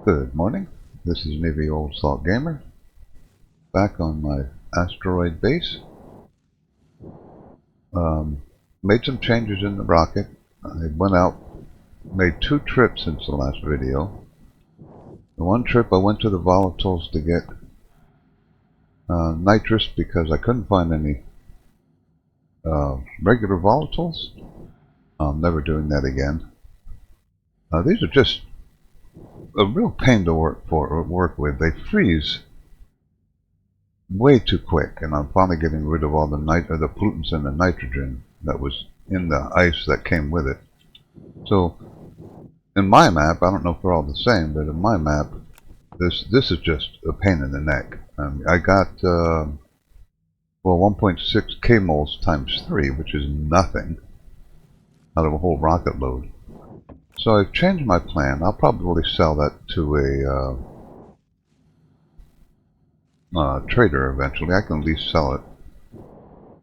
Good morning. This is Navy Old Salt Gamer, back on my asteroid base. Made some changes in the rocket. I went out, made 2 trips since the last video. The one trip I went to the volatiles to get nitrous because I couldn't find any regular volatiles. I'm never doing that again. These are just a real pain to work with. They freeze way too quick, and I'm finally getting rid of all the pollutants and the nitrogen that was in the ice that came with it. So in my map, I don't know if they're all the same, but in my map, this is just a pain in the neck. I got 1.6 kmols times 3, which is nothing out of a whole rocket load. So I've changed my plan. I'll probably sell that to a trader eventually. I can at least sell it.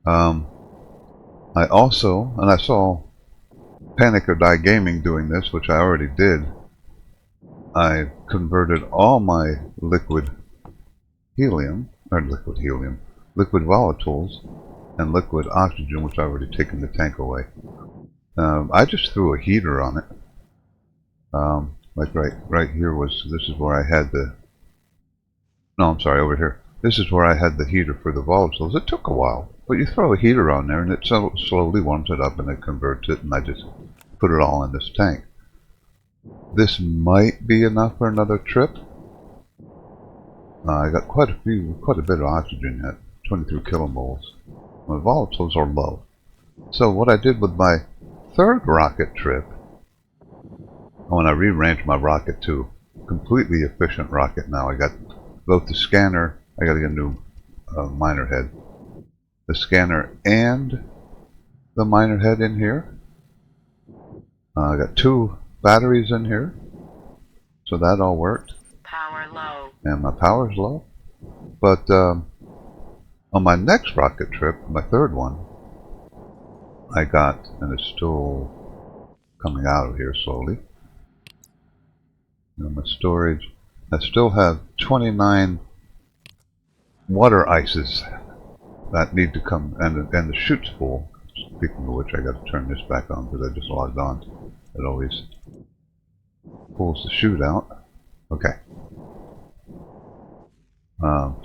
I saw Panic or Die Gaming doing this, which I already did. I converted all my liquid volatiles and liquid oxygen, which I've already taken the tank away. I just threw a heater on it. Like right here this is where I had over here. This is where I had the heater for the volatiles. It took a while, but you throw a heater on there and it slowly warms it up and it converts it, and I just put it all in this tank. This might be enough for another trip. I got quite a bit of oxygen at 23 kilomoles. My volatiles are low. So what I did with my third rocket trip, when I rearranged my rocket to completely efficient rocket now, I got both the scanner, I got to get a new miner head, the scanner and the miner head in here. I got 2 batteries in here, so that all worked. Power low. And my power's low. But on my next rocket trip, my third one, I got, and it's still coming out of here slowly, my storage, I still have 29 water ices that need to come, and the chute's full. Speaking of which, I got to turn this back on because I just logged on. It always pulls the chute out. Okay.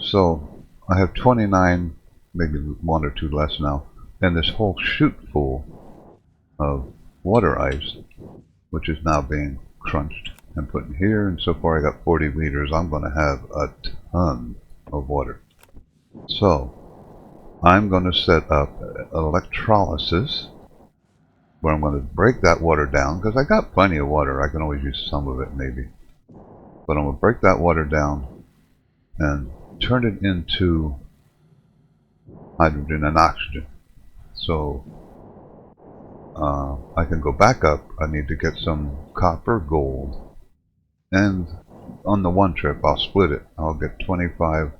So I have 29, maybe 1 or 2 less now, and this whole chute full of water ice, which is now being crunched and put in here, and so far I got 40 liters. I'm going to have a ton of water. So I'm going to set up electrolysis, where I'm going to break that water down, because I got plenty of water. I can always use some of it maybe. But I'm going to break that water down and turn it into hydrogen and oxygen. So I can go back up. I need to get some copper, gold, and on the one trip I'll split it. I'll get 25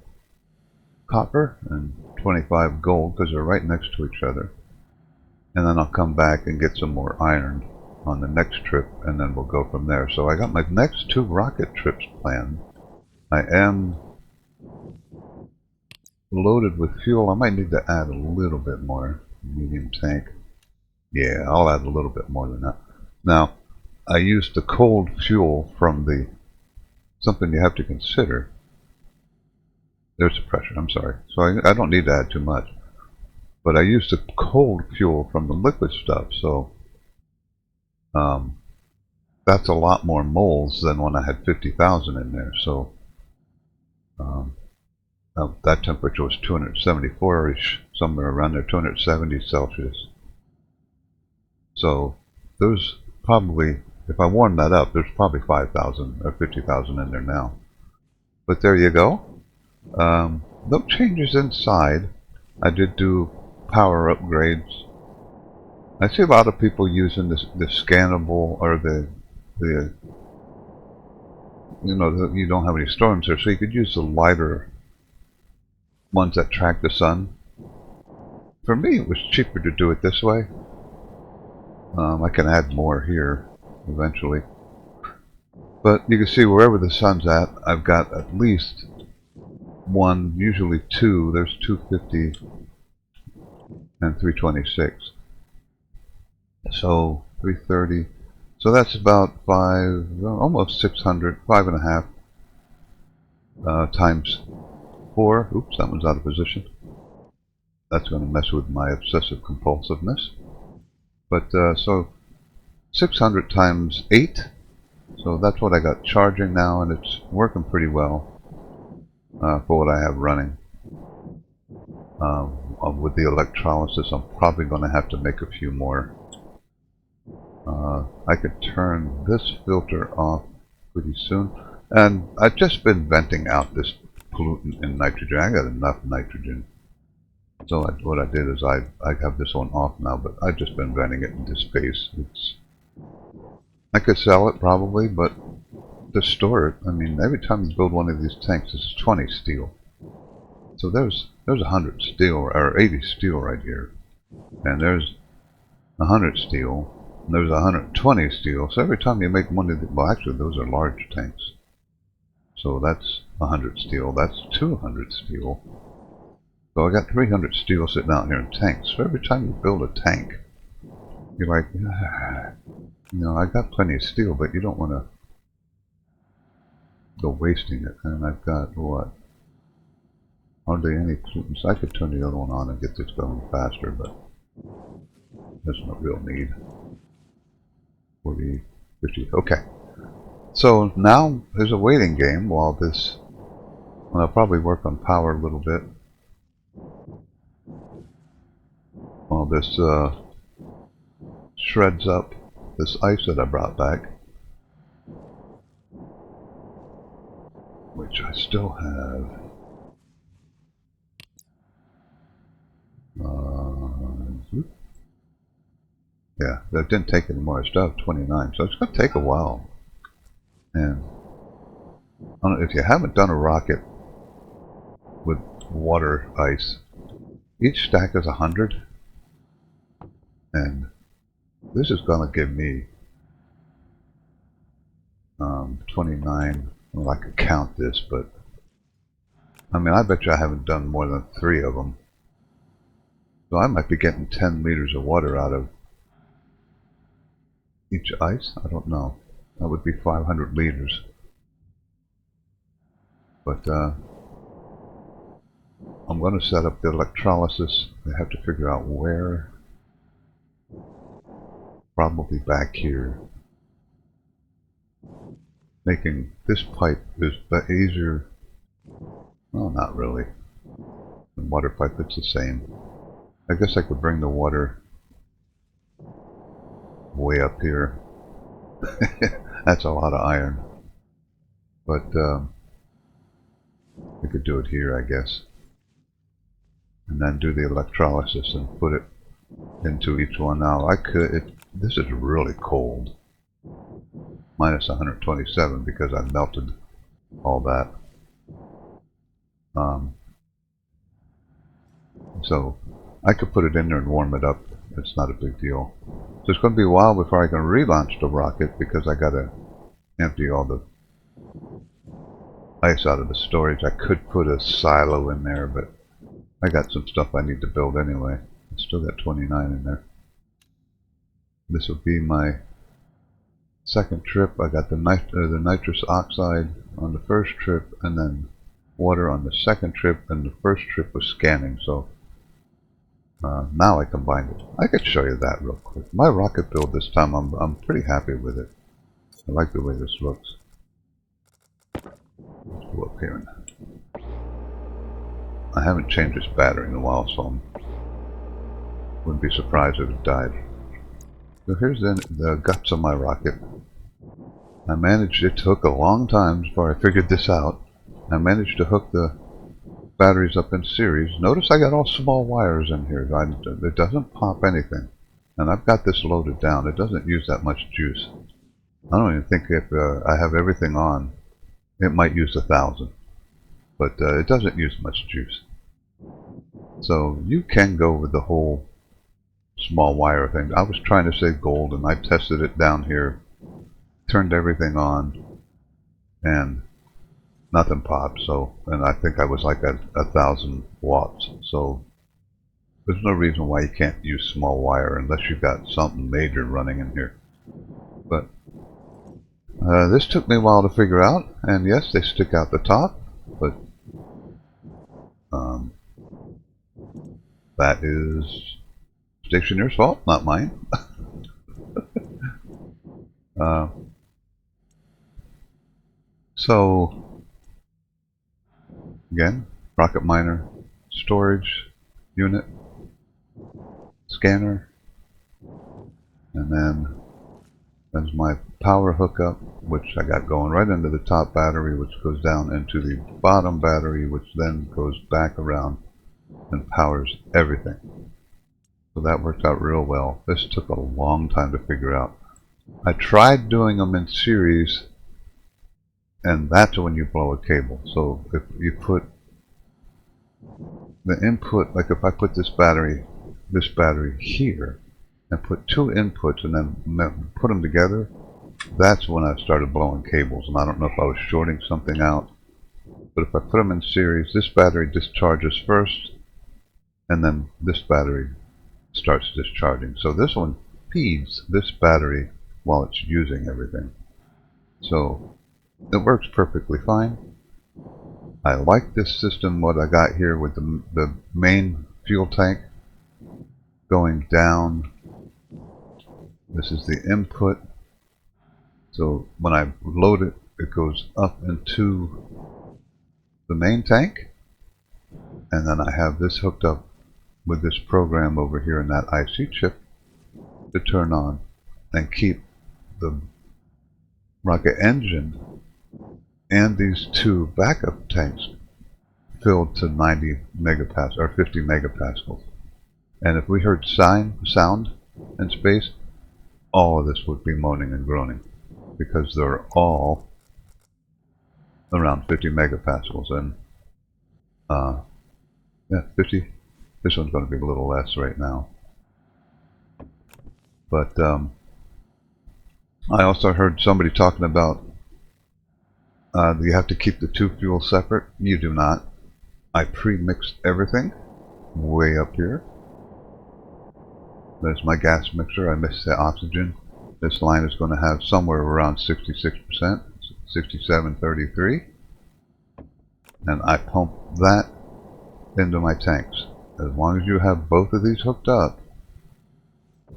copper and 25 gold because they're right next to each other. And then I'll come back and get some more iron on the next trip, and then we'll go from there. So I got my next 2 rocket trips planned. I am loaded with fuel. I might need to add a little bit more. Medium tank. Yeah, I'll add a little bit more than that. Now, I used the cold fuel from something you have to consider. There's the pressure, I'm sorry. So I don't need to add too much. But I used the cold fuel from the liquid stuff, so that's a lot more moles than when I had 50,000 in there. So that temperature was 274-ish, somewhere around there, 270 Celsius. So there's probably, if I warm that up, there's probably 5,000 or 50,000 in there now. But there you go. No changes inside. I did do power upgrades. I see a lot of people using the scannable, or you don't have any storms there, so you could use the lighter ones that track the sun. For me, it was cheaper to do it this way. I can add more here eventually. But you can see wherever the sun's at, I've got at least one, usually two. There's 250 and 326. So 330. So that's about almost 600, 5.5 times 4. Oops, that one's out of position. That's going to mess with my obsessive compulsiveness. But so 600 times 8. So that's what I got charging now, and it's working pretty well for what I have running. With the electrolysis, I'm probably going to have to make a few more. I could turn this filter off pretty soon. And I've just been venting out this pollutant in nitrogen. I got enough nitrogen. So what I did is I have this one off now, but I've just been venting it into space. I could sell it probably, but to store it, I mean, every time you build one of these tanks, this is 20 steel. So there's 100 steel, or 80 steel right here. And there's 100 steel. And there's 120 steel. So every time you make one of the, well, actually those are large tanks. So that's 100 steel. That's 200 steel. So I got 300 steel sitting out here in tanks. So every time you build a tank, you're like, you know, I got plenty of steel, but you don't want to go wasting it. And I've got what? Hardly any pollutants. I could turn the other one on and get this going faster, but there's no real need. 40, 50. Okay. So now there's a waiting game while this. And I'll probably work on power a little bit while this shreds up this ice that I brought back, which I still have. Yeah, that didn't take any more. I still have 29, so it's going to take a while. And I don't know, if you haven't done a rocket with water ice, each stack is 100, and this is going to give me 29. Well, I could count this, but I mean, I bet you I haven't done more than 3 of them. So I might be getting 10 liters of water out of each ice. I don't know. That would be 500 liters. But I'm going to set up the electrolysis. I have to figure out where. Probably back here. Making this pipe is easier. Well, not really. The water pipe, it's the same. I guess I could bring the water way up here. That's a lot of iron. But I could do it here, I guess. And then do the electrolysis and put it into each one. Now, I could, this is really cold. Minus 127 because I melted all that. So I could put it in there and warm it up. It's not a big deal. So it's going to be a while before I can relaunch the rocket because I got to empty all the ice out of the storage. I could put a silo in there, but I got some stuff I need to build anyway. I still got 29 in there. This will be my second trip. I got the nitrous oxide on the first trip, and then water on the second trip, and the first trip was scanning. So now I combined it. I could show you that real quick. My rocket build this time, I'm pretty happy with it. I like the way this looks. Let's go up here. I haven't changed this battery in a while, so I wouldn't be surprised if it died. So here's the guts of my rocket. I managed, it took a long time before I figured this out. I managed to hook the batteries up in series. Notice I got all small wires in here. It doesn't pop anything. And I've got this loaded down. It doesn't use that much juice. I don't even think if I have everything on, it might use 1,000. But it doesn't use much juice. So you can go with the whole small wire thing. I was trying to save gold and I tested it down here. Turned everything on. and nothing popped. So, and I think I was like at 1,000 watts. So there's no reason why you can't use small wire unless you've got something major running in here. But this took me a while to figure out, and yes, they stick out the top, but that is Stationeers' fault, not mine. So again, rocket miner, storage unit, scanner, and then there's my power hookup, which I got going right into the top battery, which goes down into the bottom battery, which then goes back around and powers everything. So that worked out real well. This took a long time to figure out. I tried doing them in series, and that's when you blow a cable. So if you put the input, like if I put this battery here, and put two inputs and then put them together, that's when I started blowing cables. And I don't know if I was shorting something out, but if I put them in series, this battery discharges first, and then this battery starts discharging. So this one feeds this battery while it's using everything. So it works perfectly fine. I like this system, what I got here with the main fuel tank going down. This is the input. So when I load it, it goes up into the main tank. And then I have this hooked up with this program over here in that IC chip to turn on and keep the rocket engine and these two backup tanks filled to 90 megapascals or 50 megapascals. And if we heard sound in space, all of this would be moaning and groaning because they're all around 50 megapascals. And yeah, 50. This one's going to be a little less right now. But I also heard somebody talking about you have to keep the two fuels separate. You do not. I pre-mixed everything way up here. There's my gas mixer. I mixed the oxygen. This line is going to have somewhere around 66%, 6733. And I pump that into my tanks. As long as you have both of these hooked up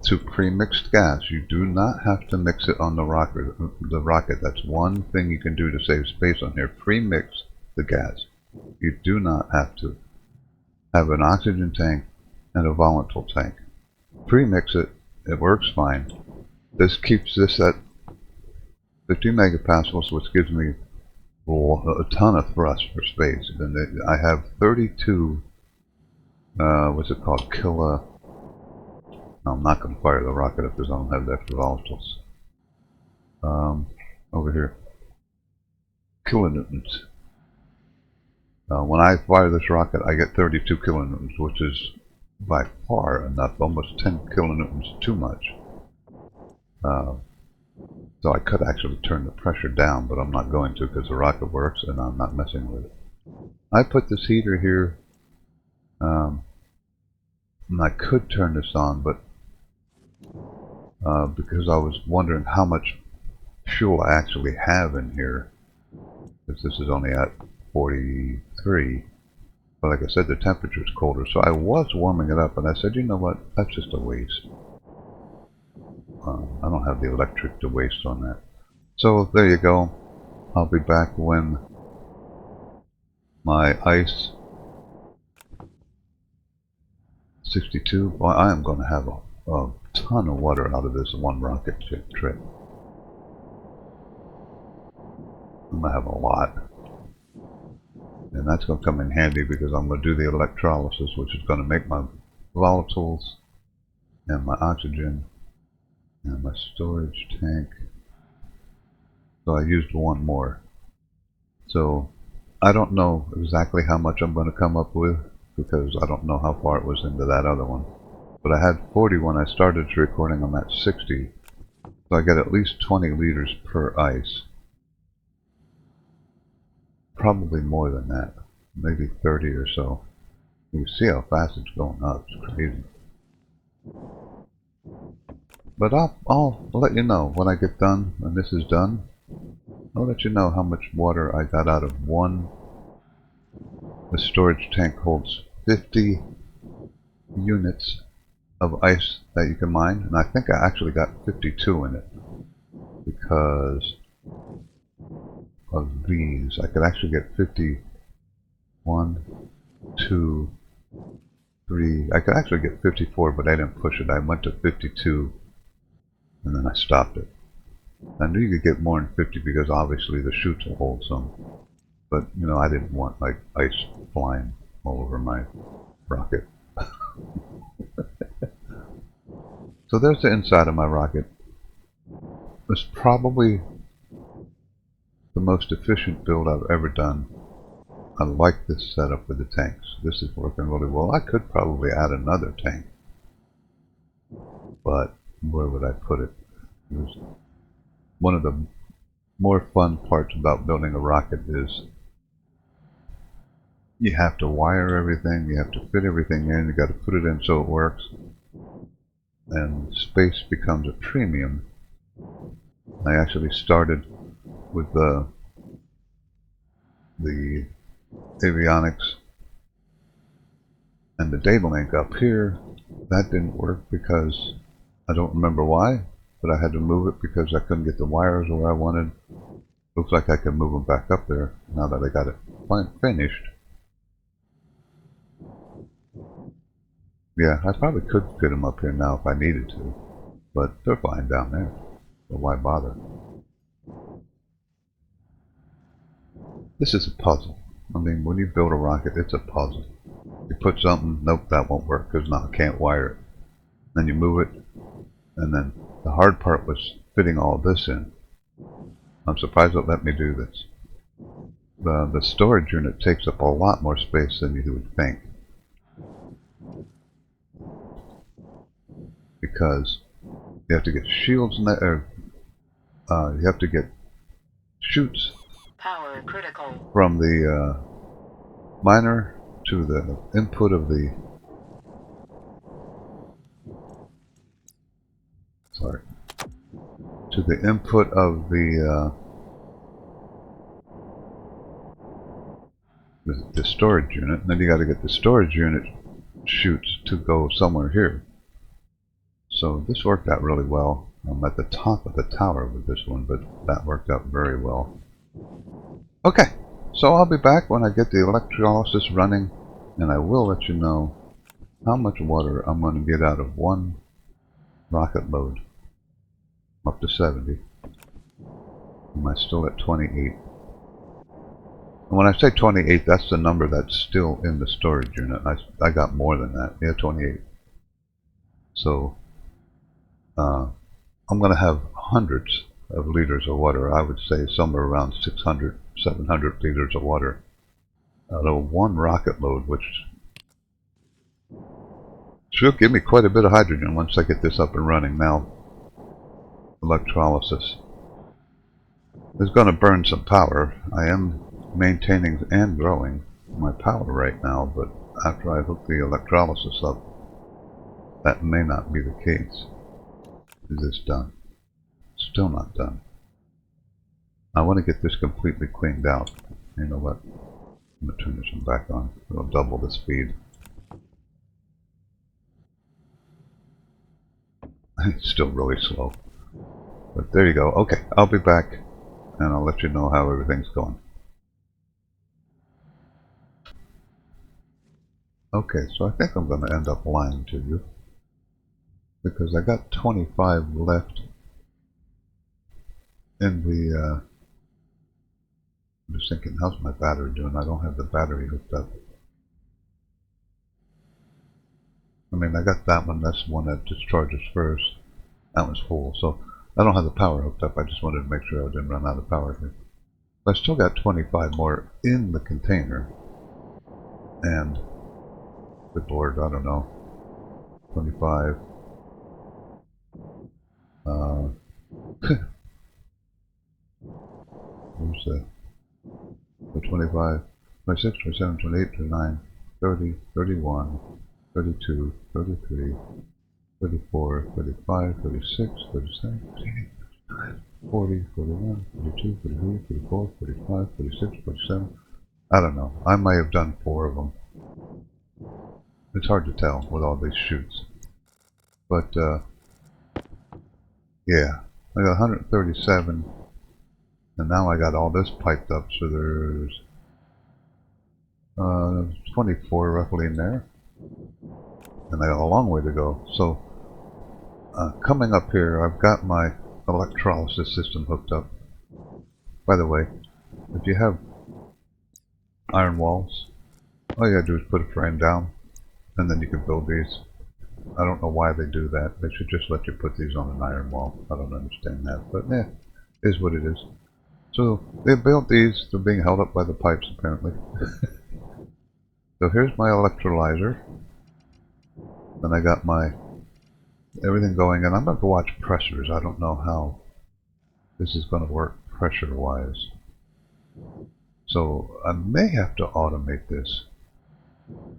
to pre-mixed gas, you do not have to mix it on the rocket. That's one thing you can do to save space on here. Pre-mix the gas. You do not have to have an oxygen tank and a volatile tank. Pre-mix it. It works fine. This keeps this at 50 megapascals, which gives me a ton of thrust for space. And I have 32, what's it called, I'm not going to fire the rocket up because I don't have the extra volatiles. Over here, kilonewtons. When I fire this rocket, I get 32 kilonewtons, which is by far enough, almost 10 kilonewtons too much. So I could actually turn the pressure down, but I'm not going to because the rocket works and I'm not messing with it. I put this heater here, and I could turn this on, but because I was wondering how much fuel I actually have in here, because this is only at 43. But like I said, the temperature is colder, so I was warming it up, and I said, you know what, that's just a waste. I don't have the electric to waste on that. So there you go. I'll be back when my ice 62. Well, I am going to have a ton of water out of this one rocket trip. I'm going to have a lot. And that's going to come in handy because I'm going to do the electrolysis, which is going to make my volatiles and my oxygen and my storage tank. So I used one more. So I don't know exactly how much I'm going to come up with because I don't know how far it was into that other one. But I had 40 when I started recording. I'm at 60. So I get at least 20 liters per ice. probably more than that, maybe 30 or so. You see how fast it's going up. It's crazy. But I'll let you know when I get done, when this is done. I'll let you know how much water I got out of one. The storage tank holds 50 units of ice that you can mine, and I think I actually got 52 in it because of these. I could actually get 51, 2, 3. I could actually get 54, but I didn't push it. I went to 52 and then I stopped it. I knew you could get more than 50 because obviously the chutes will hold some. But, you know, I didn't want like ice flying all over my rocket. So there's the inside of my rocket. It's probably the most efficient build I've ever done. I like this setup with the tanks. This is working really well. I could probably add another tank, but where would I put it? One of the more fun parts about building a rocket is you have to wire everything, you have to fit everything in, you got to put it in so it works, and space becomes a premium. I actually started with the avionics and the data link up here. That didn't work because I don't remember why, but I had to move it because I couldn't get the wires where I wanted. Looks like I can move them back up there now that I got it finished. Yeah, I probably could fit them up here now if I needed to, but they're fine down there, so why bother? This is a puzzle. I mean, when you build a rocket, it's a puzzle. You put something, nope, that won't work because now I can't wire it. Then you move it, and then the hard part was fitting all this in. I'm surprised it let me do this. The storage unit takes up a lot more space than you would think, because you have to get shields in there, you have to get chutes Power critical from the miner to the input of the the storage unit, and then you got to get the storage unit chutes to go somewhere here. So this worked out really well. I'm at the top of the tower with this one, but that worked out very well. Okay, so I'll be back when I get the electrolysis running, and I will let you know how much water I'm going to get out of one rocket load. Up to 70. Am I still at 28? And when I say 28, that's the number that's still in the storage unit. I got more than that. Yeah, 28. So I'm going to have hundreds of liters of water. I would say somewhere around 600, 700 liters of water out of one rocket load, which should give me quite a bit of hydrogen once I get this up and running. Now, electrolysis is going to burn some power. I am maintaining and growing my power right now, but after I hook the electrolysis up, that may not be the case. Is this done? Still not done. I want to get this completely cleaned out. You know what? I'm going to turn this one back on. It'll double the speed. It's still really slow. But there you go. Okay, I'll be back and I'll let you know how everything's going. Okay, so I think I'm going to end up lying to you, because I got 25 left in the, I'm just thinking, how's my battery doing? I don't have the battery hooked up. I mean, I got that one, that's the one that discharges first. That one's full, so I don't have the power hooked up. I just wanted to make sure I didn't run out of power here. But I still got 25 more in the container, and good Lord, I don't know, 25. Where's the 25, 26, 27, 28, 29, 30, 31, 32, 33, 34, 35, 36, 37, 38, 39, 40, 41, 42, 43, 44, 45, 46, 47. I don't know. I might have done 4 of them. It's hard to tell with all these chutes. But, yeah. I got 137. And now I got all this piped up, so there's 24 roughly in there. And I got a long way to go. So, coming up here, I've got my electrolysis system hooked up. By the way, if you have iron walls, all you gotta do is put a frame down, and then you can build these. I don't know why they do that. They should just let you put these on an iron wall. I don't understand that, but yeah, it is what it is. So they built these. They're being held up by the pipes, apparently. So here's my electrolyzer. Then I got my everything going, and I'm going to watch pressures. I don't know how this is going to work pressure-wise. So I may have to automate this.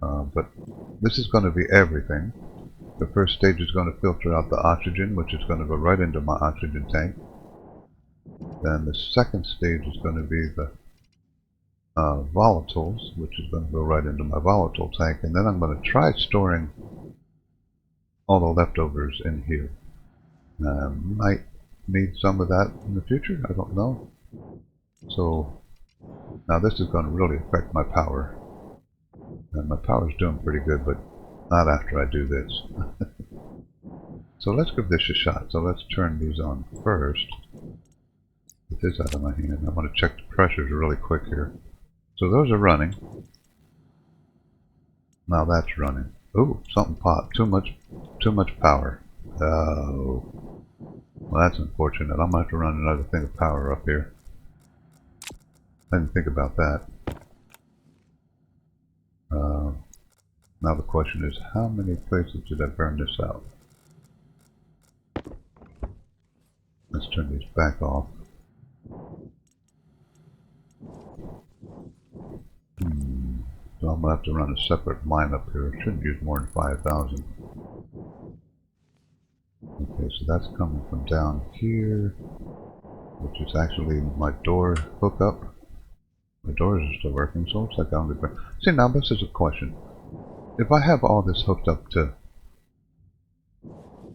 But this is going to be everything. The first stage is going to filter out the oxygen, which is going to go right into my oxygen tank. Then the second stage is going to be the volatiles, which is going to go right into my volatile tank. And then I'm going to try storing all the leftovers in here. Might need some of that in the future. I don't know. So now this is going to really affect my power. And my power's doing pretty good, but not after I do this. So let's give this a shot. So let's turn these on first. Get this out of my hand. I want to check the pressures really quick here. So those are running. Now that's running. Ooh, something popped. Too much power. Oh. Well, that's unfortunate. I'm going to have to run another thing of power up here. I didn't think about that. Now the question is, how many places did I burn this out? Let's turn these back off. So I'm going to have to run a separate line up here. It shouldn't use more than 5,000. Okay, so that's coming from down here, which is actually my door hookup. My doors are still working, so it looks like I'm going to... See, now this is a question. If I have all this hooked up to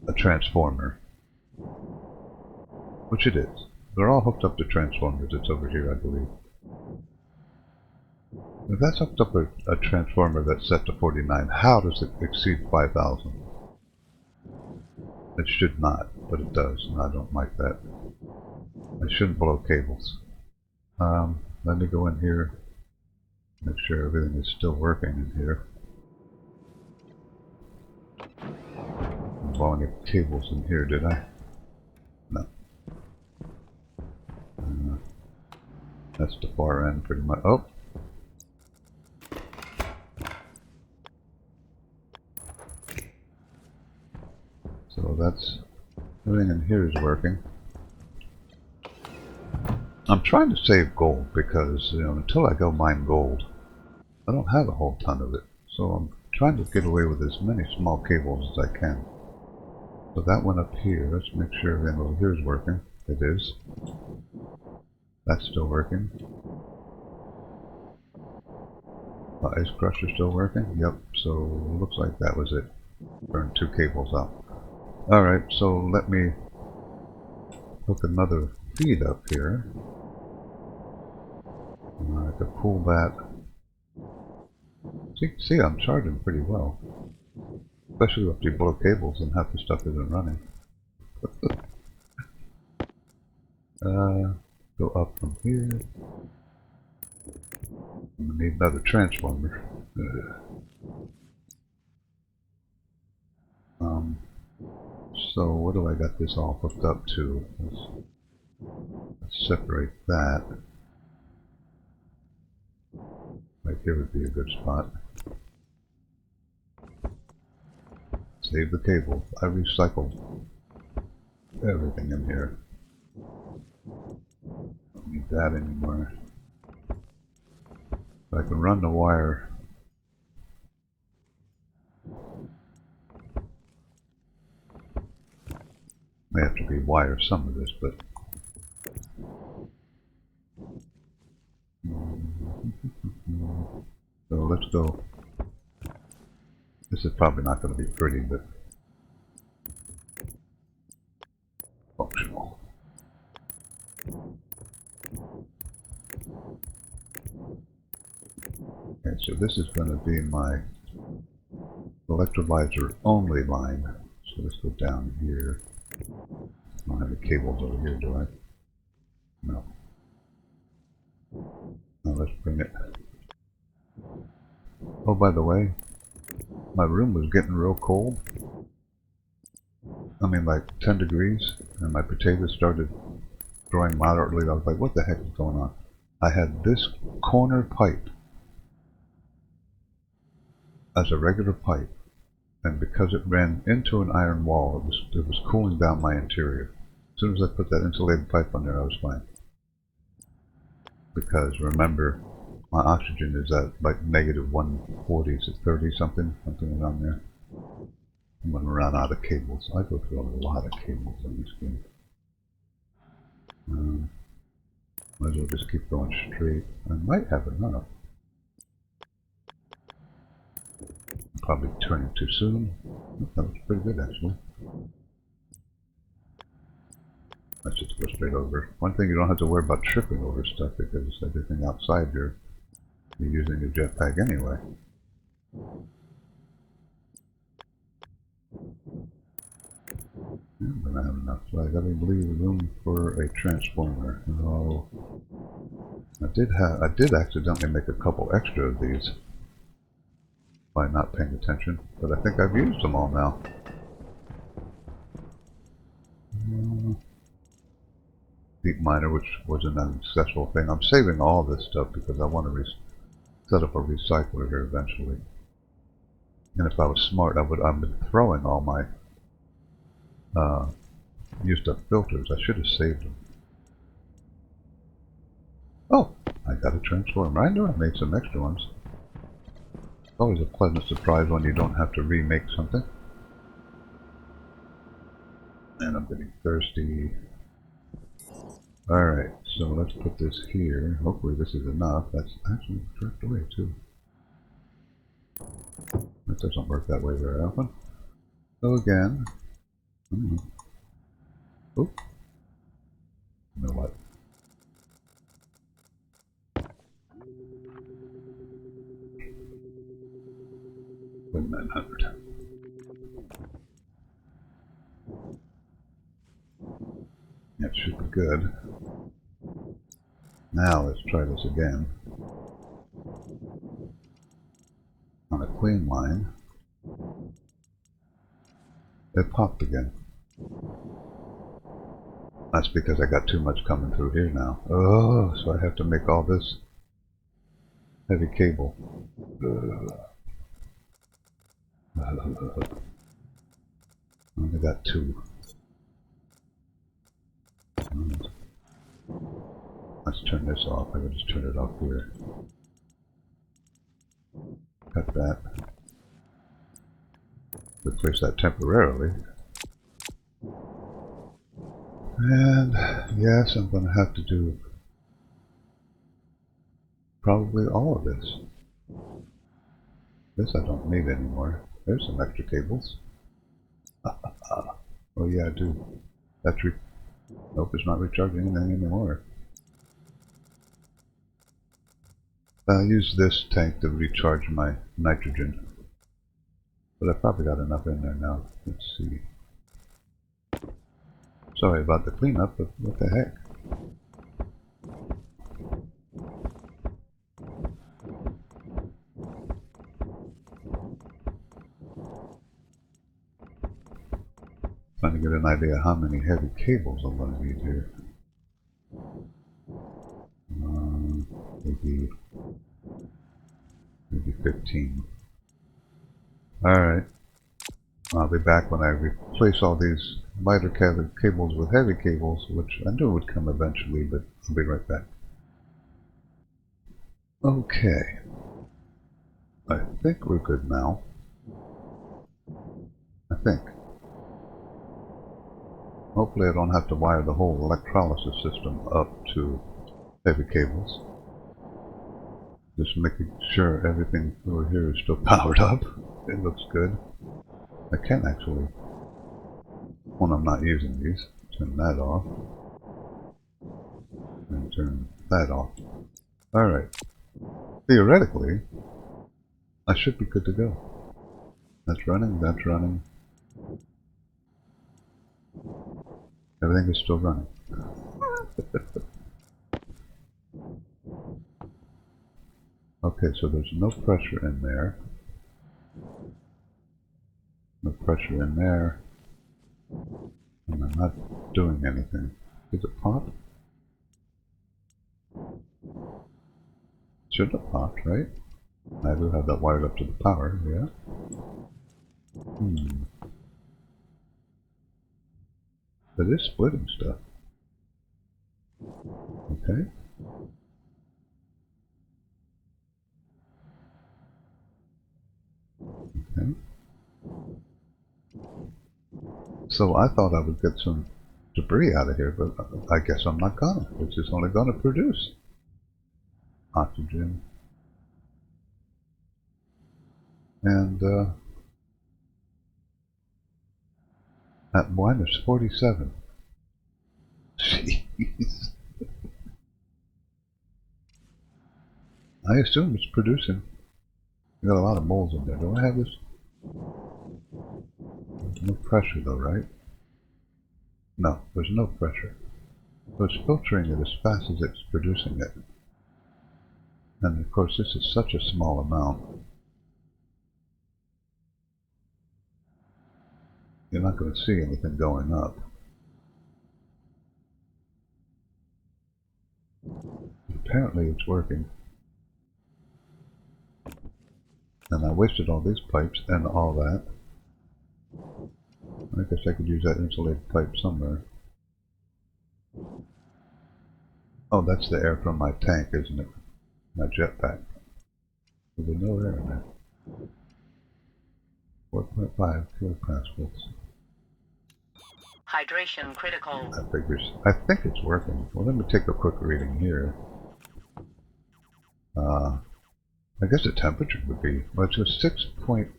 a transformer, which it is, they're all hooked up to transformers. It's over here, I believe. If that's hooked up a transformer that's set to 49, how does it exceed 5,000? It should not, but it does, and I don't like that. I shouldn't blow cables. Let me go in here, make sure everything is still working in here. Didn't blow any cables in here, did I? No. That's the far end, pretty much. Oh! So that's... everything in here is working. I'm trying to save gold because, you know, until I go mine gold, I don't have a whole ton of it. So I'm trying to get away with as many small cables as I can. So that one up here, let's make sure everything over here is working. It is. That's still working. The ice crusher still working? Yep, so it looks like that was it. Burned 2 cables out. Alright, so let me hook another feed up here. I could pull that. See, I'm charging pretty well. Especially if you blow cables and half the stuff isn't running. Go up from here. I'm gonna need another transformer. So what do I got this all hooked up to? Let's separate that. Right here would be a good spot. Save the cable. I recycled everything in here. Don't need that anymore. So I can run the wire. May have to rewire some of this, but so let's go. This is probably not going to be pretty, but functional. Okay, so this is going to be my electrolyzer only line. So let's go down here. I don't have any cables over here, do I? No. Now let's bring it. Oh, by the way, my room was getting real cold. I mean, like 10 degrees, and my potatoes started growing moderately. I was like, what the heck is going on? I had this corner pipe as a regular pipe, and because it ran into an iron wall, it was cooling down my interior. As soon as I put that insulated pipe on there, I was fine. Because remember, my oxygen is at like negative 140, is it 30 something around there. I'm going to run out of cables. I go through a lot of cables on this game. Might as well just keep going straight. I might have enough. I'm probably turning too soon. That was pretty good, actually. Let's just go straight over. One thing, you don't have to worry about tripping over stuff because everything outside you're using a jetpack anyway. I'm gonna have enough. So I gotta leave room for a transformer. No, I did accidentally make a couple extra of these by not paying attention, but I think I've used them all now. Deep miner, which wasn't an accessible thing. I'm saving all this stuff because I want to set up a recycler here eventually. And if I was smart, I've been throwing all my used up filters. I should have saved them. Oh, I got a transformer. I know I made some extra ones. It's always a pleasant surprise when you don't have to remake something. And I'm getting thirsty. Alright, so let's put this here. Hopefully this is enough. That's actually drift away too. That doesn't work that way very often. So again. Oh. You know what? 900. That should be good. Now let's try this again. On a clean line. It popped again. That's because I got too much coming through here now. Oh, so I have to make all this heavy cable. I only got 2. Let's turn this off. I can just turn it off here. Cut that. Replace that temporarily. And yes, I'm going to have to do probably all of this. This I don't need anymore. There's some extra cables. Oh yeah, I do. That's nope, it's not recharging anything anymore. I'll use this tank to recharge my nitrogen. But I've probably got enough in there now. Let's see. Sorry about the cleanup, but what the heck? Trying to get an idea how many heavy cables I'm going to need here. Maybe 15. Alright. I'll be back when I replace all these lighter cables with heavy cables, which I knew would come eventually, but I'll be right back. Okay. think we're good now. I think. Hopefully I don't have to wire the whole electrolysis system up to heavy cables. Just making sure everything over here is still powered up. It looks good. I can actually, when I'm not using these, turn that off. And turn that off. Alright. Theoretically, I should be good to go. That's running, that's running. Everything is still running. Okay, so there's no pressure in there. No pressure in there. And I'm not doing anything. Is it pop? Should have popped, right? I do have that wired up to the power, yeah. It is splitting stuff. Okay. Okay. So I thought I would get some debris out of here, but I guess I'm not gonna. It's just only gonna produce oxygen. And at minus 47. Jeez. I assume it's producing. You got a lot of moles in there. Do I have this? There's no pressure though, right? No, there's no pressure. So it's filtering it as fast as it's producing it. And of course this is such a small amount. You're not going to see anything going up. Apparently it's working. And I wasted all these pipes and all that. I guess I could use that insulated pipe somewhere. Oh, that's the air from my tank, isn't it? My jetpack. There's no air in there. 4.5 kilopascals. Hydration critical. That figures. I think it's working. Well, let me take a quick reading here. I guess the temperature would be, well, it's just 6.16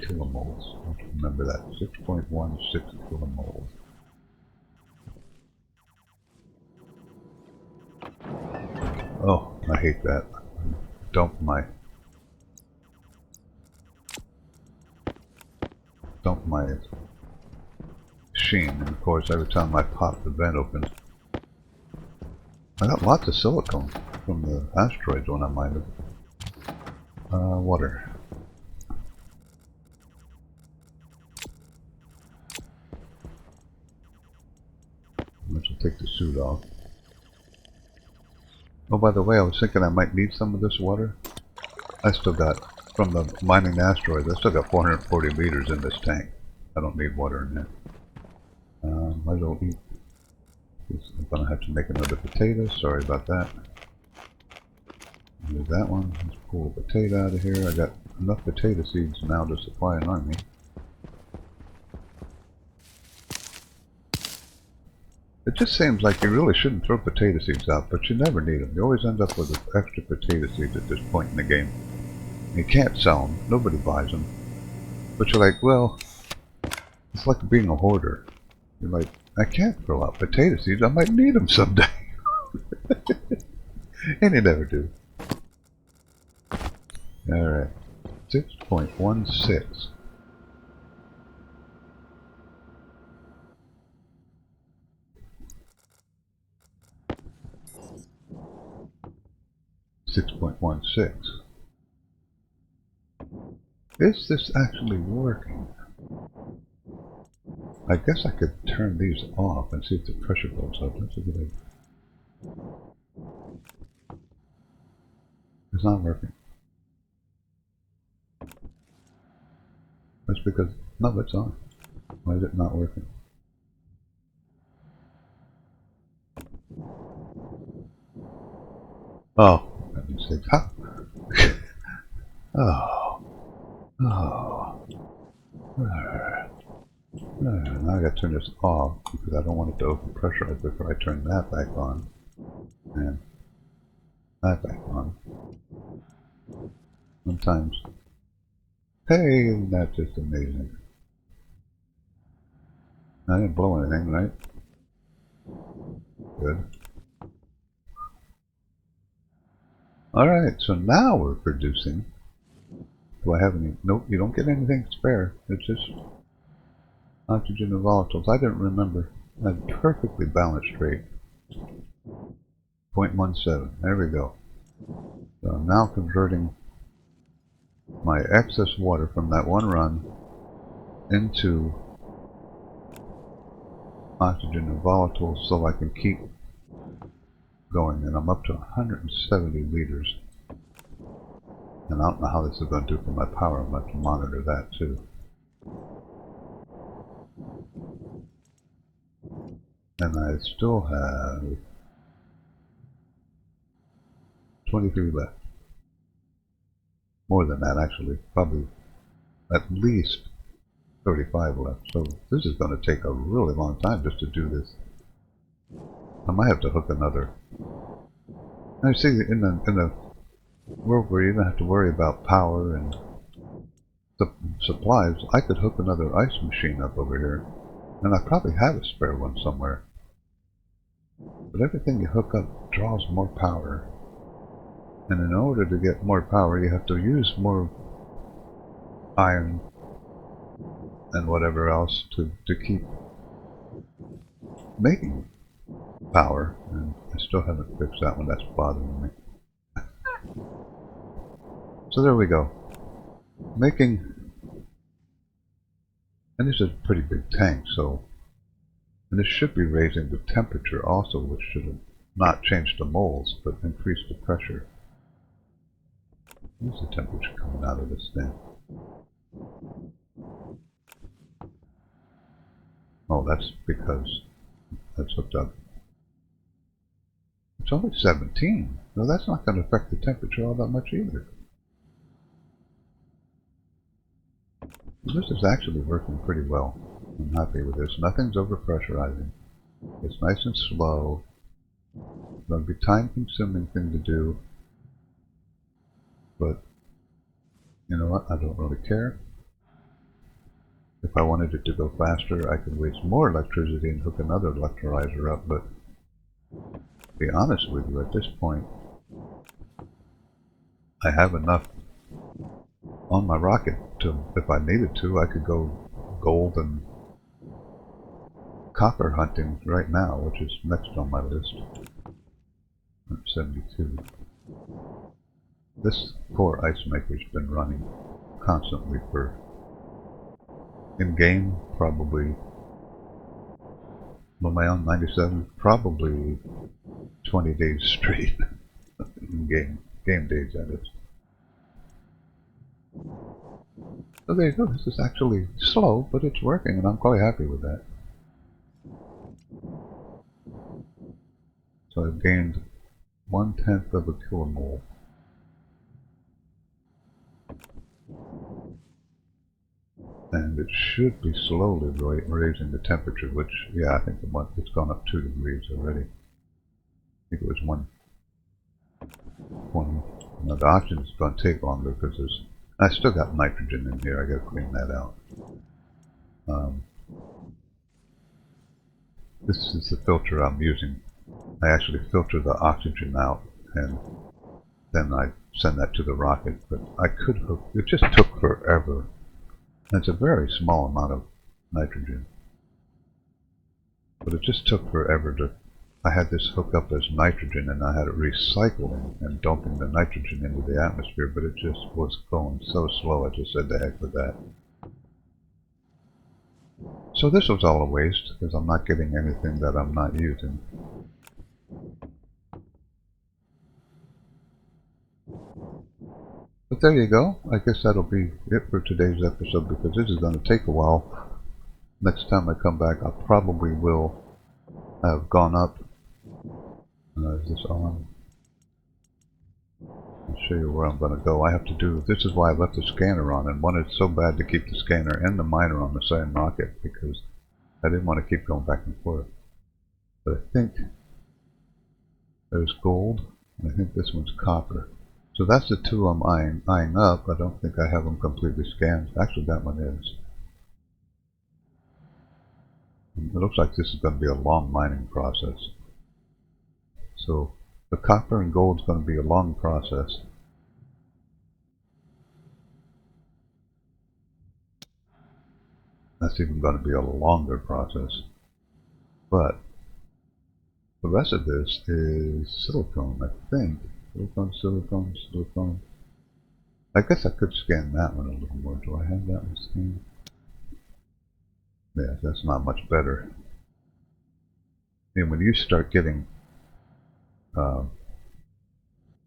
kilomoles. I have to remember that. 6.16 kilomoles. Oh, I hate that. Dump my machine, and of course every time I pop the vent open, I got lots of silicone from the asteroids when I mined it. Water. Let's take the suit off. Oh, by the way, I was thinking I might need some of this water. I still got, from the mining asteroids, I still got 440 liters in this tank. I don't need water in there. Might as well eat. I'm gonna have to make another potato. Sorry about that. Move that one. Let's pull a potato out of here. I got enough potato seeds now to supply an army. It just seems like you really shouldn't throw potato seeds out, but you never need them. You always end up with extra potato seeds at this point in the game. You can't sell them. Nobody buys them. But you're like, well, it's like being a hoarder. You're like, I can't throw out potato seeds. I might need them someday. And you never do. Alright. 6.16. Is this actually working? I guess I could turn these off and see if the pressure goes up. That's a good idea. It's not working. That's because, no, it's on. Why is it not working? Oh, that means they, ha! Oh, Oh. Now I gotta turn this off because I don't want it to overpressurize before I turn that back on. And that back on. Sometimes. Hey, isn't that just amazing? I didn't blow anything, right? Good. Alright, so now we're producing. Do I have any? Nope, you don't get anything spare. It's just oxygen and volatiles. I didn't remember. A perfectly balanced rate. 0.17. There we go. So I'm now converting my excess water from that one run into oxygen and volatiles so I can keep going. And I'm up to 170 liters. And I don't know how this is going to do for my power. I'm going to have to monitor that too. And I still have 23 left. More than that, actually. Probably at least 35 left. So this is going to take a really long time just to do this. I might have to hook another. Now you see, in the world where you don't have to worry about power and supplies, I could hook another ice machine up over here. And I probably have a spare one somewhere. But everything you hook up draws more power. And in order to get more power, you have to use more iron and whatever else to keep making power. And I still haven't fixed that one. That's bothering me. So there we go. Making, and this is a pretty big tank, so, and this should be raising the temperature also, which should have not changed the moles, but increased the pressure. Where's the temperature coming out of this thing? Oh, that's because that's hooked up. It's only 17. No, that's not going to affect the temperature all that much either. This is actually working pretty well. I'm happy with this. Nothing's overpressurizing. It's nice and slow. It's going to be a time-consuming thing to do. But, you know what? I don't really care. If I wanted it to go faster, I could waste more electricity and hook another electrolyzer up, but to be honest with you, at this point, I have enough on my rocket to, if I needed to, I could go gold and copper hunting right now, which is next on my list. I'm 72. This poor ice maker's been running constantly for, in game, probably, on my own 97, probably 20 days straight. In game days, that is. So there you go. This is actually slow, but it's working, and I'm quite happy with that. So I've gained 1/10 of a kilomole. And it should be slowly raising the temperature, which, yeah, I think it's gone up 2 degrees already. I think it was 120. Now the oxygen is going to take longer because I still got nitrogen in here. I got to clean that out. This is the filter I'm using. I actually filter the oxygen out, and then I send that to the rocket. But I could hook. It just took forever. And it's a very small amount of nitrogen. But it just took forever to. I had this hook up as nitrogen, and I had it recycling and dumping the nitrogen into the atmosphere, but it just was going so slow, I just said the heck with that. So this was all a waste, because I'm not getting anything that I'm not using. But there you go. I guess that'll be it for today's episode, because this is going to take a while. Next time I come back, I probably will have gone up. Is this on? It show you where I'm going to go. I have to do, this is why I left the scanner on and wanted so bad to keep the scanner and the miner on the same rocket because I didn't want to keep going back and forth. But I think there's gold, and I think this one's copper. So that's the two I'm eyeing up. I don't think I have them completely scanned. Actually, that one is. It looks like this is going to be a long mining process. So the copper and gold is going to be a long process. That's even going to be a longer process. But the rest of this is silicone, I think. Silicone. I guess I could scan that one a little more. Do I have that one scanned? Yeah, that's not much better. And when you start getting, when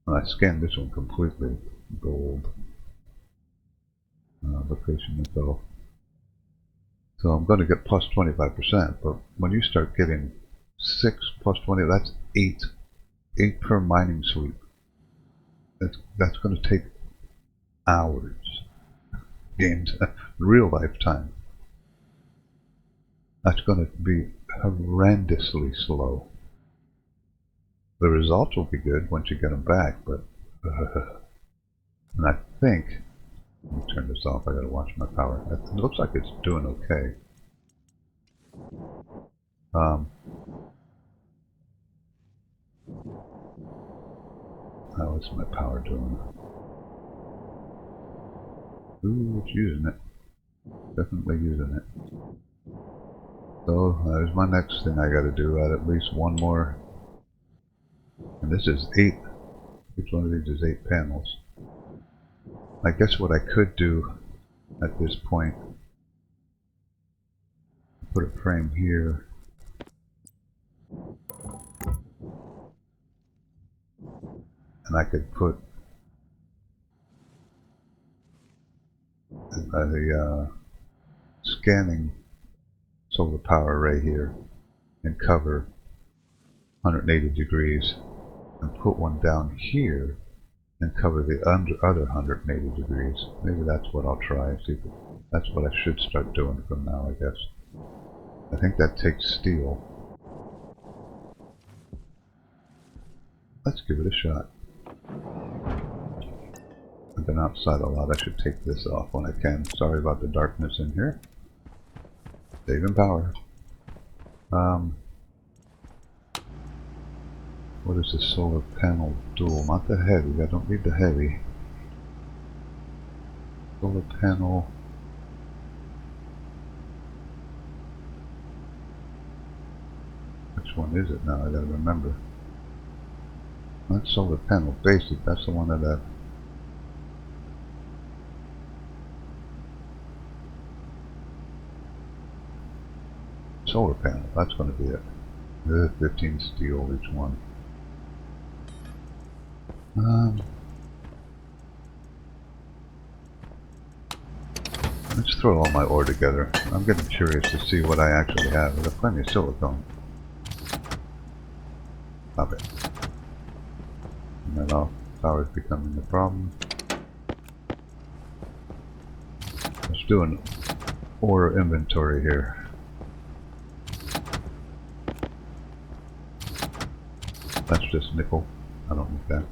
I scan this one completely, gold, location info. So I'm going to get plus 25%, but when you start getting 6 plus 20, that's 8. 8 per mining sweep. That's going to take hours. Games, real lifetime. That's going to be horrendously slow. The results will be good once you get them back, but and I think, let me turn this off, I gotta watch my power. It looks like it's doing okay. How is my power doing? Ooh, it's using it. Definitely using it. So there's my next thing I gotta do. Add at least one more. And this is 8. Each one of these is 8 panels. I guess what I could do at this point, put a frame here. And I could put the scanning solar power array here and cover 180 degrees and put one down here and cover the other 180 degrees. Maybe that's what I'll try. See, that's what I should start doing from now, I guess. I think that takes steel. Let's give it a shot. I've been outside a lot. I should take this off when I can. Sorry about the darkness in here. Saving power. What is the solar panel dual? Not the heavy. I don't need the heavy. Solar panel. Which one is it now? I gotta remember. That's solar panel basic. That's the one that I... Solar panel. That's going to be it. 15 steel each one. Let's throw all my ore together. I'm getting curious to see what I actually have. There's plenty of silicone. Stop it. And then power is becoming the problem. Let's do an ore inventory here. That's just nickel. I don't need that.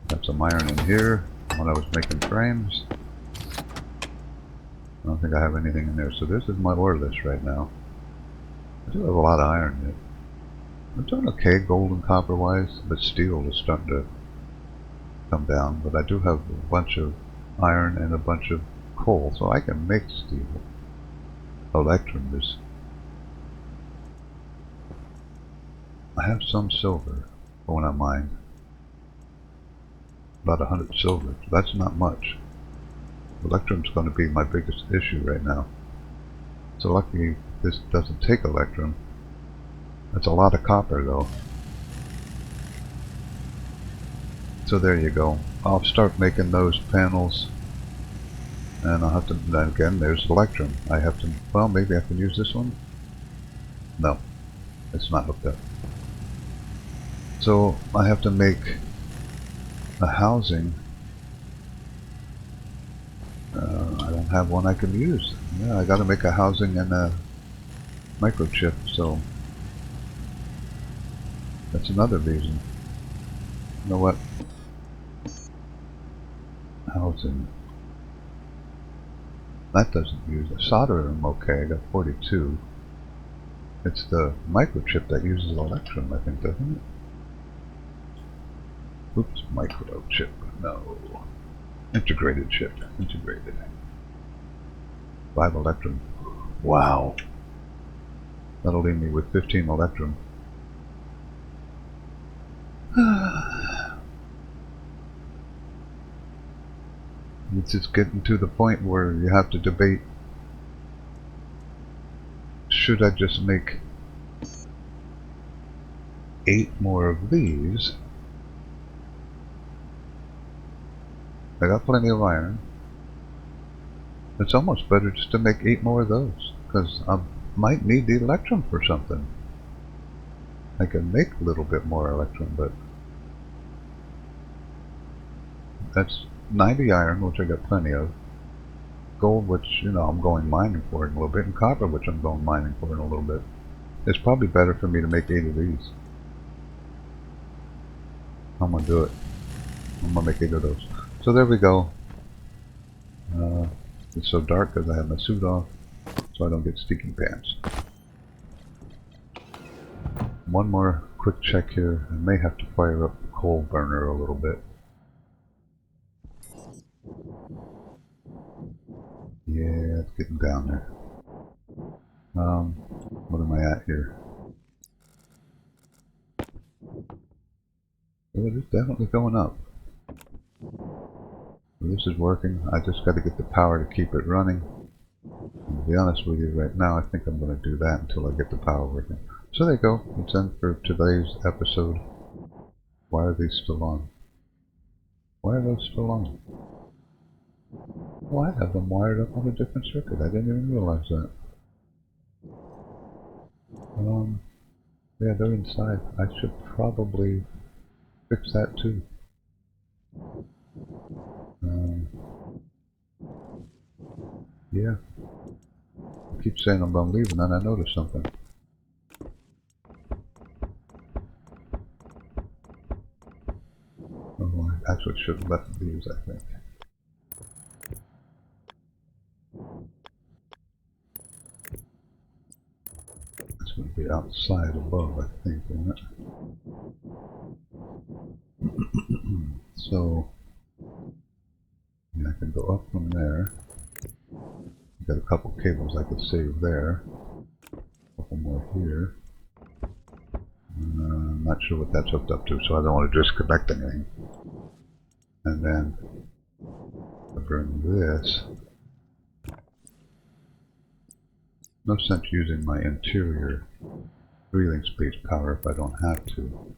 Got some iron in here when I was making frames. I don't think I have anything in there. So this is my ore list right now. I do have a lot of iron in it. I'm doing okay gold and copper wise, but steel is starting to come down. But I do have a bunch of iron and a bunch of coal, so I can make steel. Electrum is... I have some silver for when I mine. About 100 silver. That's not much. Electrum's going to be my biggest issue right now. So lucky this doesn't take electrum. That's a lot of copper though. So there you go. I'll start making those panels. And I'll have to, then again, there's electrum. I have to, well, maybe I can use this one? No, it's not hooked up. So I have to make a housing. I don't have one I can use. Yeah, I got to make a housing and a microchip, so that's another reason. You know what? Housing. That doesn't use a solder room. Okay, I got 42. It's the microchip that uses electrum, I think, doesn't it? Oops, microchip. No. Integrated chip. Integrated. 5 electrum. Wow. That'll leave me with 15 electrum. It's just getting to the point where you have to debate, should I just make 8 more of these? I got plenty of iron. It's almost better just to make 8 more of those, because I might need the electrum for something. I can make a little bit more electrum, but that's 90 iron, which I got plenty of. Gold, which, you know, I'm going mining for in a little bit, and copper, which I'm going mining for in a little bit. It's probably better for me to make 8 of these. I'm gonna do it. I'm gonna make 8 of those. So there we go. It's so dark because I have my suit off, so I don't get sticky pants. One more quick check here. I may have to fire up the coal burner a little bit. Yeah, it's getting down there. What am I at here? Oh, it is definitely going up. So this is working. I just got to get the power to keep it running. And to be honest with you, right now I think I'm going to do that until I get the power working. So there you go. It's in for today's episode. Why are these still on? Why are those still on? Well, I have them wired up on a different circuit. I didn't even realize that. Yeah, they're inside. I should probably fix that too. Yeah. I keep saying I'm going to leave, and then I notice something. Oh, I actually should have left these, I think. It's going to be outside above, I think, isn't it? So, yeah, I can go up from there. Got a couple cables I could save there. A couple more here. I'm not sure what that's hooked up to, so I don't want to disconnect anything. And then I bring this. No sense using my interior breathing space power if I don't have to.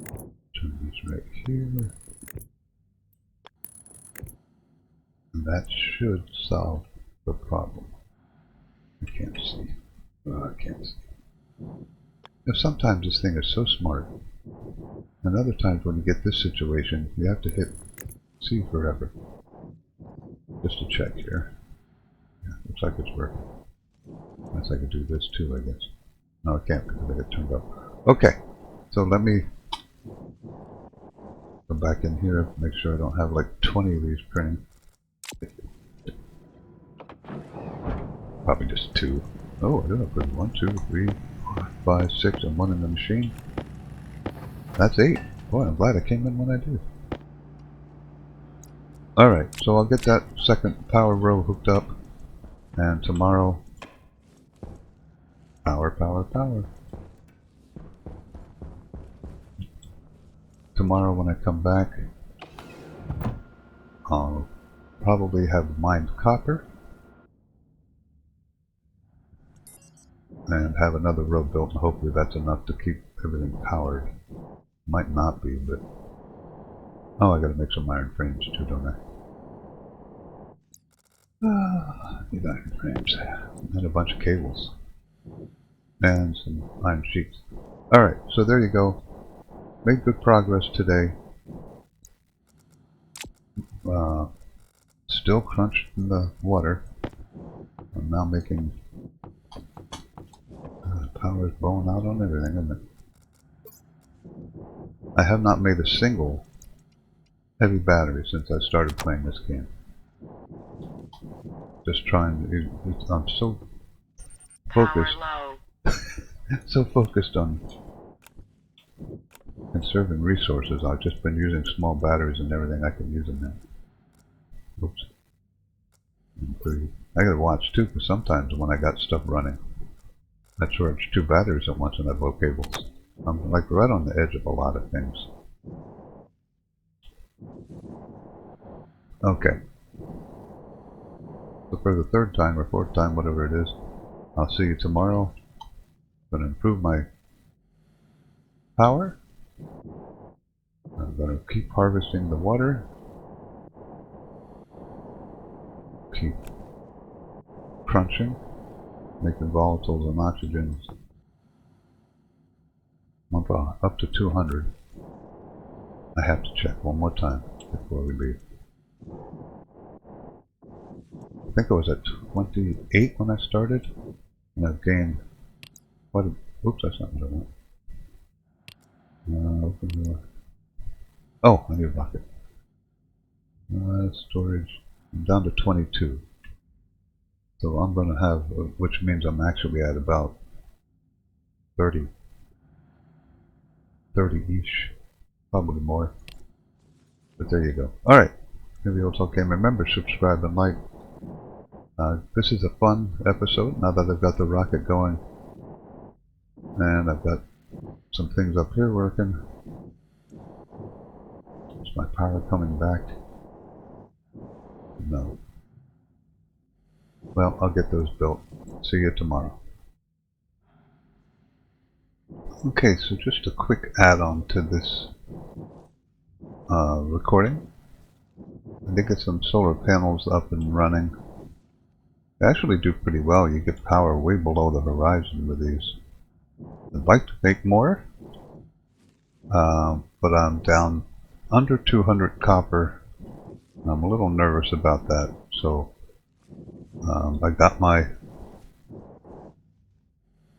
Turn these right here. And that should solve the problem. I can't see. Oh, I can't see. Now, sometimes this thing is so smart, and other times when you get this situation, you have to hit C forever. Just to check here. Yeah, looks like it's working. Unless I could do this too, I guess. No, I can't because I got turned off. Okay, so let me go back in here, make sure I don't have like 20 of these printing. Probably just 2. Oh, I didn't put 1, 2, 3, 4, 5, 6, and 1 in the machine. That's 8. Boy, I'm glad I came in when I did. Alright, so I'll get that second power row hooked up, and tomorrow, power. Tomorrow when I come back, I'll probably have mined copper, and have another row built, and hopefully that's enough to keep everything powered. Might not be, but... Oh, I gotta make some iron frames too, don't I? Need iron frames. And a bunch of cables. And some iron sheets. Alright, so there you go. made good progress today. Still crunched in the water. I'm now making power is blowing out on everything, isn't it? I have not made a single heavy battery since I started playing this game. Just trying to, I'm so focused, so focused on conserving resources. I've just been using small batteries and everything I can use them in. Oops. I gotta watch too, because sometimes when I got stuff running, I charge 2 batteries at once and I blow cables. I'm like right on the edge of a lot of things. Okay. So for the 3rd time or 4th time, whatever it is, I'll see you tomorrow. I'm going to improve my power. I'm going to keep harvesting the water. Keep crunching, making volatiles and oxygens. Up to 200. I have to check one more time before we leave. I think I was at 28 when I started, and I've gained what? Oops, that's not what I want. Open the. Oh, I need a rocket. Storage. I'm down to 22. So I'm going to have, which means I'm actually at about 30. 30-ish. Probably more. But there you go. Alright. Maybe it's okay. Remember, subscribe and like. This is a fun episode now that I've got the rocket going. And I've got some things up here working. Is my power coming back? No. Well, I'll get those built. See you tomorrow. Okay, so just a quick add-on to this recording. I did get some solar panels up and running. They actually do pretty well. You get power way below the horizon with these. I'd like to make more, but I'm down under 200 copper. I'm a little nervous about that, so I got my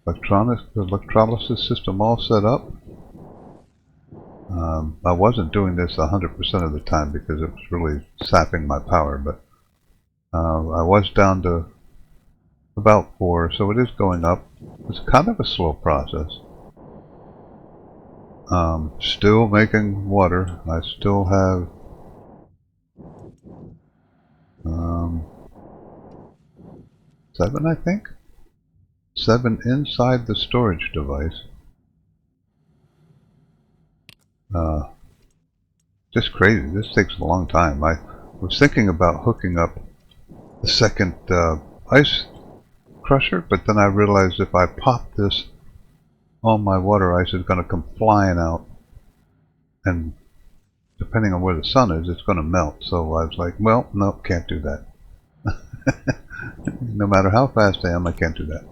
electrolysis system all set up. I wasn't doing this 100% of the time because it was really sapping my power, but I was down to about 4, so it is going up. It's kind of a slow process. Still making water. I still have 7, I think. 7 inside the storage device. Just crazy. This takes a long time. I was thinking about hooking up the second ice crusher, but then I realized if I pop this, all my water ice is going to come flying out, and depending on where the sun is, it's going to melt. So I was like, well, no, can't do that. No matter how fast I am, I can't do that.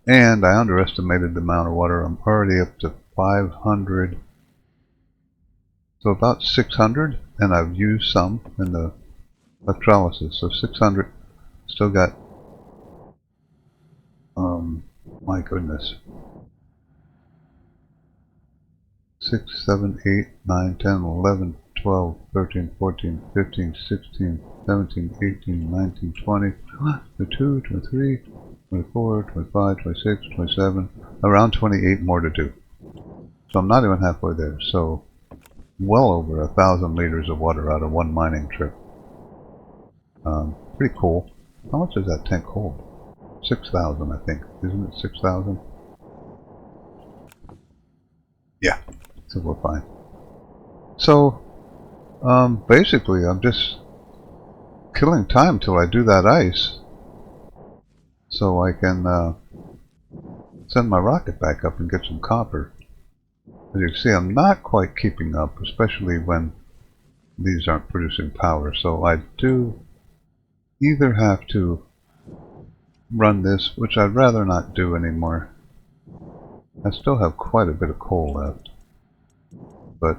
And I underestimated the amount of water. I'm already up to 500, so about 600, and I've used some in the electrolysis, so 600. Still got, my goodness, 6, 7, 8, 9, 10, 11, 12, 13, 14, 15, 16, 17, 18, 19, 20, 22, 23, 24, 25, 26, 27, around 28 more to do. So I'm not even halfway there. So well over 1,000 liters of water out of one mining trip. Pretty cool. How much does that tank hold? 6,000, I think. Isn't it 6,000? Yeah. So we're fine. So basically I'm just killing time till I do that ice, so I can send my rocket back up and get some copper. As you can see, I'm not quite keeping up, especially when these aren't producing power. So I do either have to run this, which I'd rather not do anymore. I still have quite a bit of coal left. but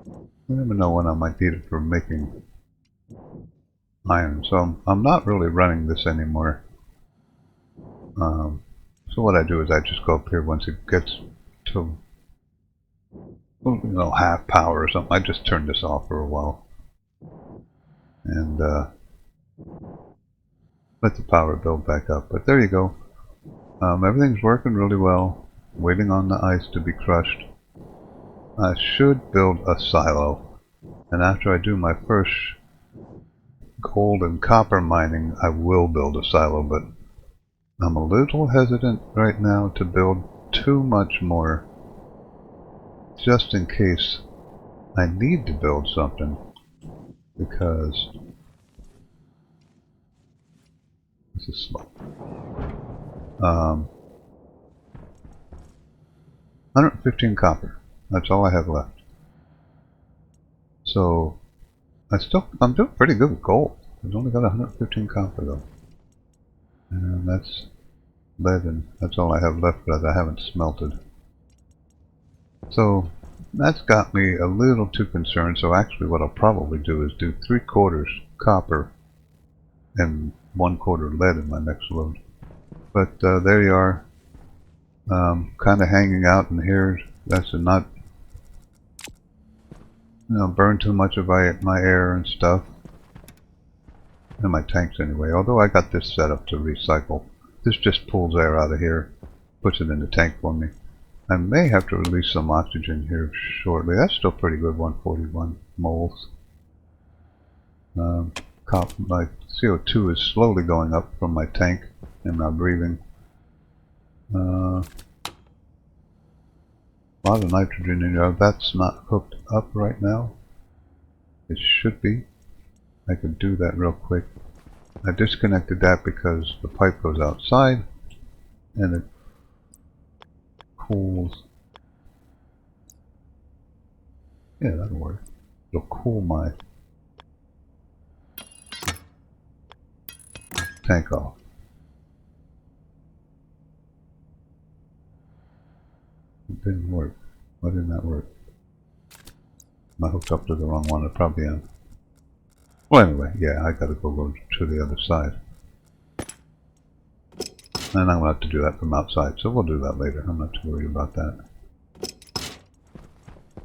you never know when I might need it for making iron. So I'm not really running this anymore. So what I do is I just go up here once it gets to, you know, half power or something. I just turn this off for a while and let the power build back up. But there you go. Everything's working really well. Waiting on the ice to be crushed. I should build a silo, and after I do my first gold and copper mining, I will build a silo, but I'm a little hesitant right now to build too much more, just in case I need to build something, because this is slow. 115 copper. That's all I have left. So I'm doing pretty good with gold. I've only got 115 copper though. And that's lead, and that's all I have left that I haven't smelted. So that's got me a little too concerned. So actually what I'll probably do is do 3/4 copper and 1/4 lead in my next load. But there you are. Kind of hanging out in here. That's to not, you know, burn too much of my air and stuff. And my tanks anyway. Although I got this set up to recycle. This just pulls air out of here, puts it in the tank for me. I may have to release some oxygen here shortly. That's still pretty good, 141 moles. My CO2 is slowly going up from my tank and my breathing. A lot of nitrogen in here. That's not hooked up right now. It should be. I can do that real quick. I disconnected that because the pipe goes outside and it cools. Yeah, that'll work. It'll cool my tank off. It didn't work. Why didn't that work? Am I hooked up to the wrong one? I probably am. Well, anyway, yeah, I gotta go to the other side. And I'm gonna have to do that from outside, so we'll do that later. I'm not too worried about that.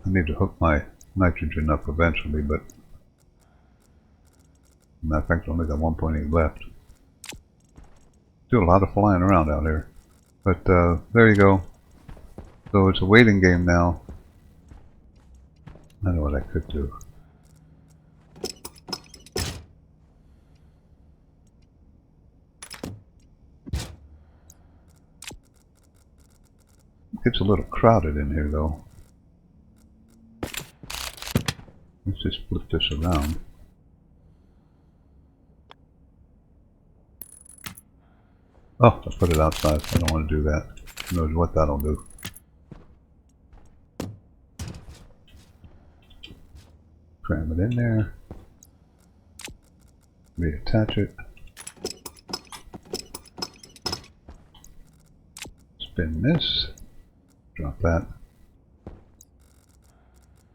I need to hook my nitrogen up eventually, but matter of fact, I only got 1.8 left. Do a lot of flying around out here. But there you go. So it's a waiting game now. I know what I could do. It's a little crowded in here though. Let's just flip this around. Oh, I put it outside. I don't want to do that. Who knows what that'll do. Cram it in there. Reattach it. Spin this. Drop that.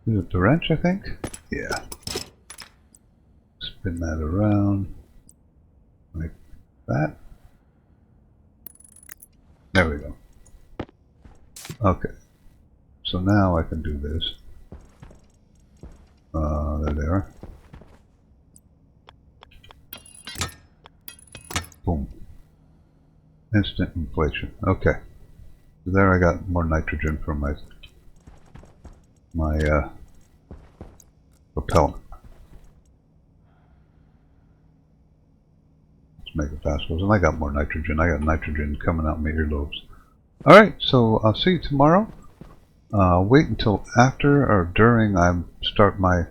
Is it the wrench, I think? Yeah. Spin that around. Like that. There we go. Okay. So now I can do this. There they are. Boom. Instant inflation. Okay. So there I got more nitrogen from my propellant. Let's make it fast. And I got more nitrogen. I got nitrogen coming out my earlobes. Alright, so I'll see you tomorrow. Wait until after or during I start my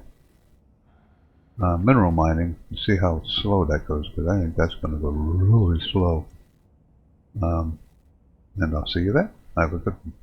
mineral mining to see how slow that goes, because I think that's going to go really slow. And I'll see you then. Have a good one.